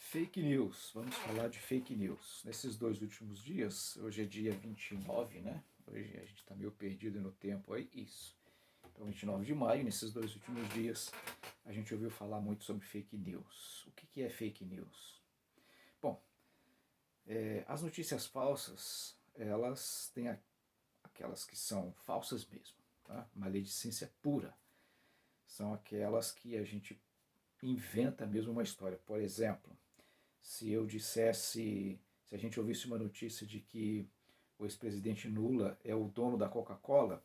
Fake news, vamos falar de fake news. Nesses 2 últimos dias, hoje é dia 29, né? Hoje a gente está meio perdido no tempo aí, isso. Então, 29 de maio, nesses 2 últimos dias, a gente ouviu falar muito sobre fake news. O que é fake news? Bom, as notícias falsas, elas têm aquelas que são falsas mesmo, tá? Maledicência pura. São aquelas que a gente inventa mesmo uma história. Por exemplo, se eu dissesse, se a gente ouvisse uma notícia de que o ex-presidente Lula é o dono da Coca-Cola,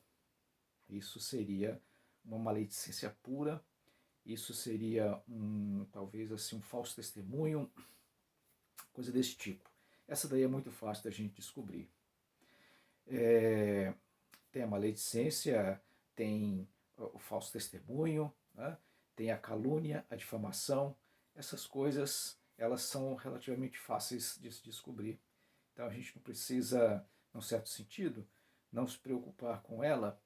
isso seria uma maledicência pura, isso seria talvez assim um falso testemunho, coisa desse tipo. Essa daí é muito fácil da gente descobrir. Tem a maledicência, tem o falso testemunho, né? Tem a calúnia, a difamação. Essas coisas, elas são relativamente fáceis de se descobrir. Então a gente não precisa, num certo sentido, não se preocupar com ela,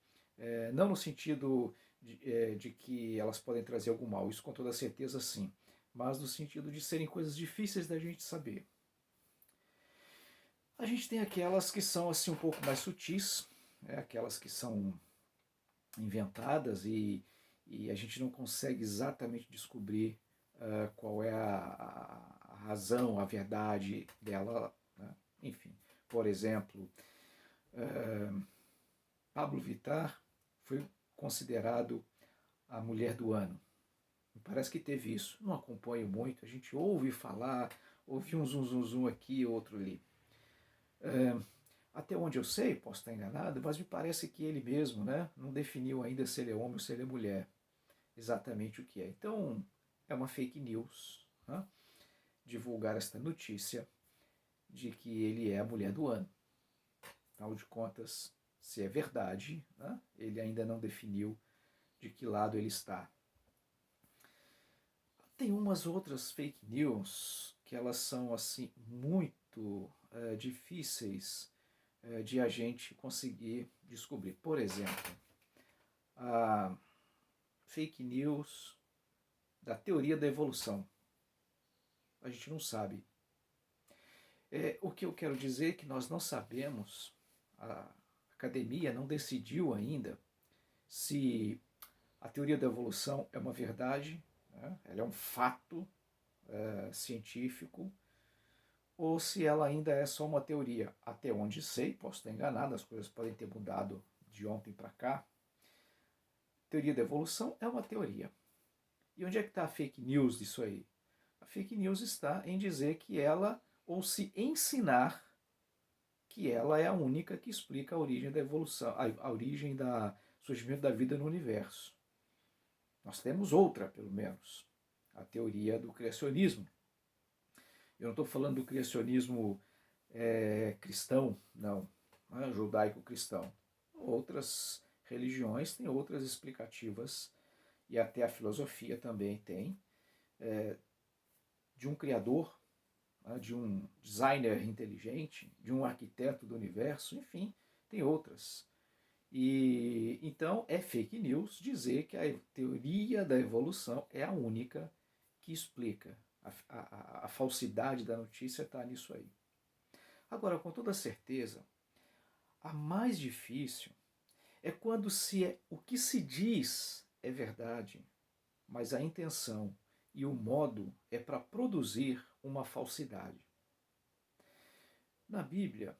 não no sentido de que elas podem trazer algum mal, isso com toda certeza sim, mas no sentido de serem coisas difíceis da gente saber. A gente tem aquelas que são assim um pouco mais sutis, aquelas que são inventadas e a gente não consegue exatamente descobrir qual é a razão, a verdade dela, né? Enfim, por exemplo, Pablo Vittar foi considerado a mulher do ano. Parece que teve isso. Não acompanho muito, a gente ouve falar, ouve um zum aqui, outro ali. Até onde eu sei, posso estar enganado, mas me parece que ele mesmo, né, não definiu ainda se ele é homem ou se ele é mulher, exatamente o que é. Então, é uma fake news, né, divulgar esta notícia de que ele é a mulher do ano. Afinal de contas, se é verdade, né, ele ainda não definiu de que lado ele está. Tem umas outras fake news que elas são assim muito difíceis de a gente conseguir descobrir. Por exemplo, a fake news da teoria da evolução. A gente não sabe. O que eu quero dizer é que nós não sabemos, a academia não decidiu ainda se a teoria da evolução é uma verdade, né? Ela é um fato científico, ou se ela ainda é só uma teoria. Até onde sei, posso estar enganado, as coisas podem ter mudado de ontem para cá. Teoria da evolução é uma teoria. E onde é que está a fake news disso aí? A fake news está em dizer que ela, ou se ensinar que ela é a única que explica a origem da evolução, a origem do surgimento da vida no universo. Nós temos outra, pelo menos, a teoria do criacionismo. Eu não estou falando do criacionismo cristão, não, judaico-cristão. Outras religiões têm outras explicativas, e até a filosofia também tem, de um criador, de um designer inteligente, de um arquiteto do universo, enfim, tem outras. E então é fake news dizer que a teoria da evolução é a única que explica. A falsidade da notícia está nisso aí. Agora, com toda certeza, a mais difícil é quando o que se diz é verdade, mas a intenção e o modo é para produzir uma falsidade. Na Bíblia,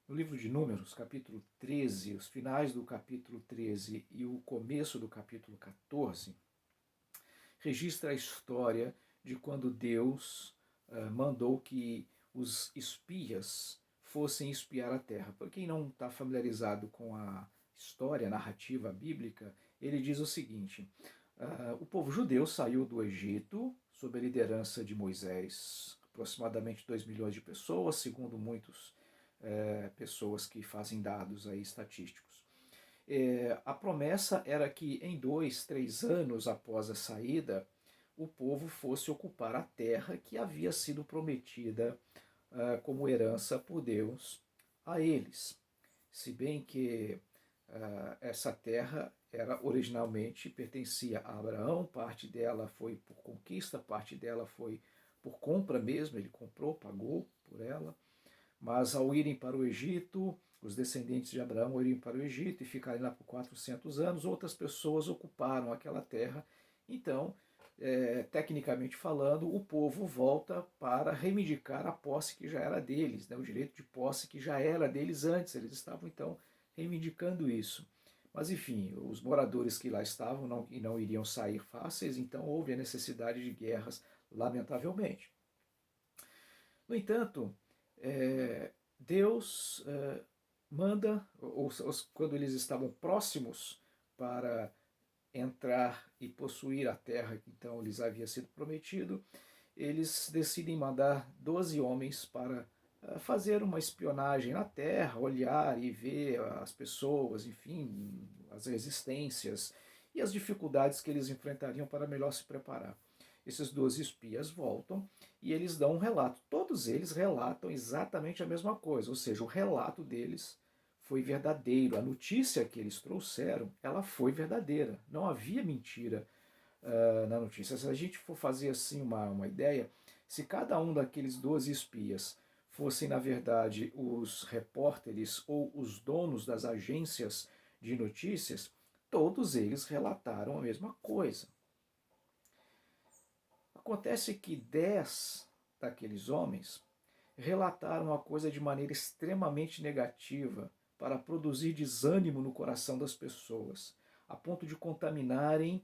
no livro de Números, capítulo 13, os finais do capítulo 13 e o começo do capítulo 14, registra a história de quando Deus mandou que os espias fossem espiar a terra. Para quem não está familiarizado com a história, a narrativa bíblica, ele diz o seguinte: o povo judeu saiu do Egito sob a liderança de Moisés, aproximadamente 2 milhões de pessoas, segundo muitas pessoas que fazem dados aí estatísticos. A promessa era que em 2, 3 anos após a saída, o povo fosse ocupar a terra que havia sido prometida como herança por Deus a eles. Se bem que essa terra originalmente pertencia a Abraão, parte dela foi por conquista, parte dela foi por compra mesmo, ele comprou, pagou por ela. Mas ao irem para o Egito, os descendentes de Abraão irem para o Egito e ficarem lá por 400 anos, outras pessoas ocuparam aquela terra. Então, tecnicamente falando, o povo volta para reivindicar a posse que já era deles, né? O direito de posse que já era deles antes. Eles estavam, então, reivindicando isso. Mas, enfim, os moradores que lá estavam não iriam sair fáceis, então houve a necessidade de guerras, lamentavelmente. No entanto, Deus manda, quando eles estavam próximos para entrar e possuir a terra que então lhes havia sido prometido, eles decidem mandar 12 homens para fazer uma espionagem na terra, olhar e ver as pessoas, enfim, as resistências e as dificuldades que eles enfrentariam para melhor se preparar. Esses 12 espias voltam e eles dão um relato. Todos eles relatam exatamente a mesma coisa, ou seja, o relato deles foi verdadeiro. A notícia que eles trouxeram, ela foi verdadeira. Não havia mentira na notícia. Se a gente for fazer assim uma ideia, se cada um daqueles 12 espias fossem, na verdade, os repórteres ou os donos das agências de notícias, todos eles relataram a mesma coisa. Acontece que 10 daqueles homens relataram a coisa de maneira extremamente negativa para produzir desânimo no coração das pessoas, a ponto de contaminarem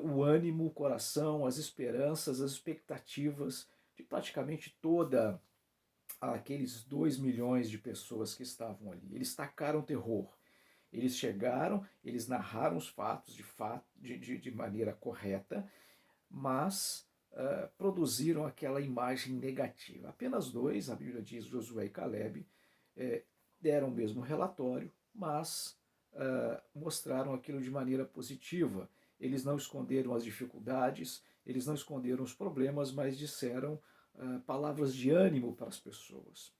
o ânimo, o coração, as esperanças, as expectativas de praticamente toda aqueles 2 milhões de pessoas que estavam ali. Eles tacaram terror. Eles chegaram, eles narraram os fatos de maneira correta, mas produziram aquela imagem negativa. Apenas 2, a Bíblia diz, Josué e Caleb, deram o mesmo relatório, mas mostraram aquilo de maneira positiva. Eles não esconderam as dificuldades, eles não esconderam os problemas, mas disseram palavras de ânimo para as pessoas.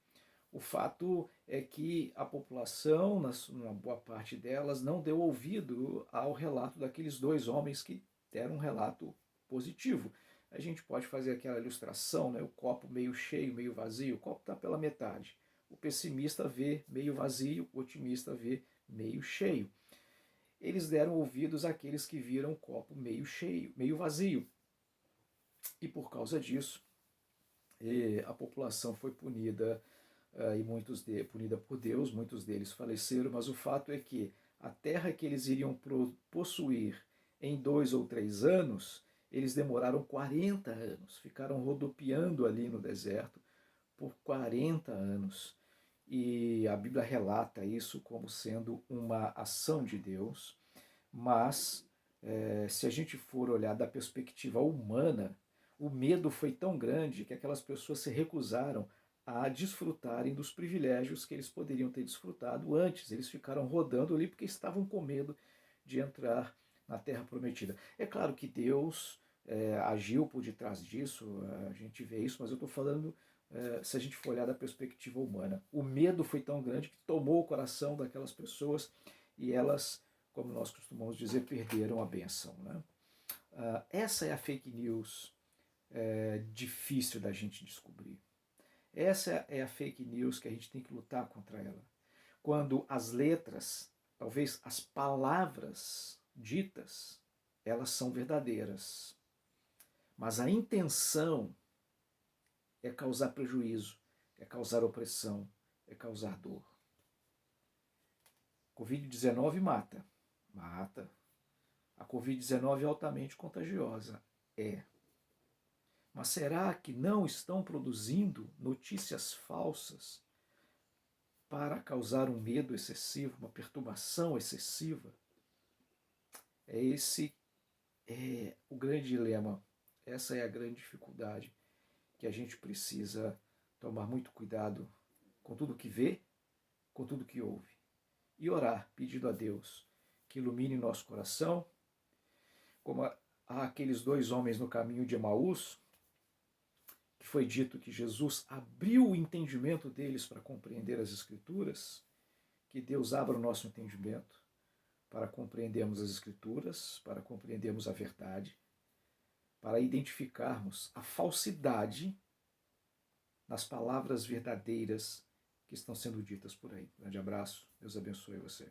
O fato é que a população, uma boa parte delas, não deu ouvido ao relato daqueles 2 homens que deram um relato positivo. A gente pode fazer aquela ilustração, né? O copo meio cheio, meio vazio. O copo está pela metade. O pessimista vê meio vazio, o otimista vê meio cheio. Eles deram ouvidos àqueles que viram o copo meio cheio, meio vazio. E por causa disso, a população foi punida punida por Deus, muitos deles faleceram, mas o fato é que a terra que eles iriam possuir em 2 ou 3 anos, eles demoraram 40 anos, ficaram rodopiando ali no deserto por 40 anos. E a Bíblia relata isso como sendo uma ação de Deus, mas se a gente for olhar da perspectiva humana, o medo foi tão grande que aquelas pessoas se recusaram a desfrutarem dos privilégios que eles poderiam ter desfrutado antes. Eles ficaram rodando ali porque estavam com medo de entrar na Terra Prometida. É claro que Deus agiu por detrás disso, a gente vê isso, mas eu estou falando se a gente for olhar da perspectiva humana. O medo foi tão grande que tomou o coração daquelas pessoas e elas, como nós costumamos dizer, perderam a benção. Né? Essa é a fake news difícil da gente descobrir. Essa é a fake news que a gente tem que lutar contra ela. Quando as letras, talvez as palavras ditas, elas são verdadeiras. Mas a intenção é causar prejuízo, é causar opressão, é causar dor. Covid-19 mata. Mata. A Covid-19 é altamente contagiosa. É. Mas será que não estão produzindo notícias falsas para causar um medo excessivo, uma perturbação excessiva? Esse é o grande dilema. Essa é a grande dificuldade que a gente precisa tomar muito cuidado com tudo que vê, com tudo que ouve. E orar, pedindo a Deus que ilumine nosso coração, como aqueles 2 homens no caminho de Emaús, que foi dito que Jesus abriu o entendimento deles para compreender as Escrituras, que Deus abra o nosso entendimento para compreendermos as Escrituras, para compreendermos a verdade, para identificarmos a falsidade nas palavras verdadeiras que estão sendo ditas por aí. Grande abraço, Deus abençoe você.